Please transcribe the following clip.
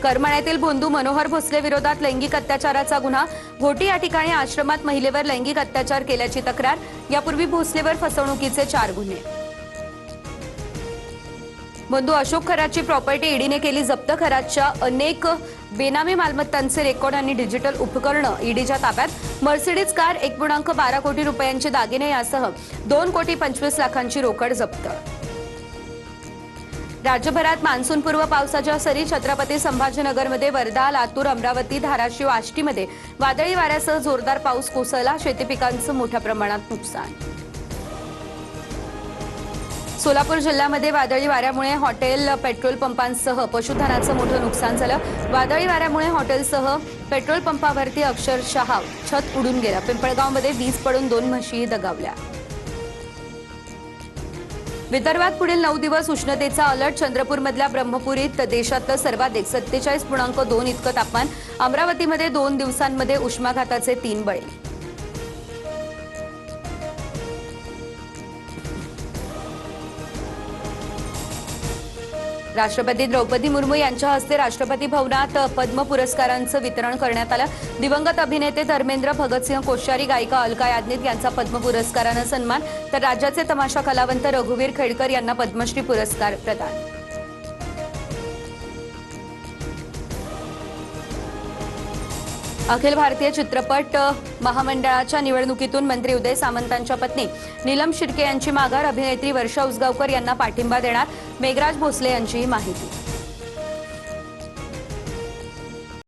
करमाळ्यातील भोंदू मनोहर भोसले विरोधात लैंगिक अत्याचाराचा गुन्हा। घोटी या ठिकाणी आश्रमात महिलेवर लैंगिक अत्याचार केल्याची तक्रार। यापूर्वी भोसलेवर फसवणुकीचे 4 गुन्हे। भोंदू अशोक खराची प्रॉपर्टी ईडीने केली जप्त। खराच्या अनेक बेनामी मालमत्तांचे रेकॉर्ड आणि डिजिटल उपकरणं ईडीच्या ताब्यात। मर्सिडीज कार 1.12 कोटी रुपयांचे दागिने यासह 2,25,00,000ची रोकड जप्त। राज्यभरात मान्सूनपूर्व पावसाच्या सरी। छत्रपती संभाजीनगरमध्ये वर्धा, लातूर, अमरावती, धाराशिव, आष्टीमध्ये वादळी वाऱ्यासह जोरदार पाऊस कोसळला। शेती पिकांचं मोठ्या प्रमाणात नुकसान। सोलापूर जिल्ह्यामध्ये वादळी वाऱ्यामुळे हॉटेल, पेट्रोल पंपांसह पशुधनाचं मोठं नुकसान झालं। वादळी वाऱ्यामुळे हॉटेलसह पेट्रोल पंपावरती अक्षरशः छत उडून गेलं। पिंपळगावमध्ये वीज पडून 2 म्हशी दगावल्या। विदर्भात पुढील 9 दिवस उष्णतेचा अलर्ट। चंद्रपूरमधल्या ब्रह्मपुरीत देशातलं सर्वाधिक 47.2 इतकं तापमान। अमरावतीमध्ये 2 दिवसांमध्ये उष्माघाताचे 3 बळी। राष्ट्रपती द्रौपदी मुर्मू यांच्या हस्ते राष्ट्रपती भवनात पद्म पुरस्कारांचं वितरण करण्यात आलं। दिवंगत अभिनेते धर्मेंद्र, भगतसिंह कोश्यारी, गायिका अलका याज्ञिक यांचा पद्म पुरस्कारानं सन्मान, तर राज्याचे तमाशा कलावंत रघुवीर खेडकर यांना पद्मश्री पुरस्कार प्रदान। अखिल भारतीय चित्रपट महामंडळाच्या निवडणुकीतून मंत्री उदय सामंतांच्या पत्नी नीलम शिर्के यांची माघार। अभिनेत्री वर्षा उसगावकर यांना पाठिंबा देणार। मेघराज भोसले यांची माहिती।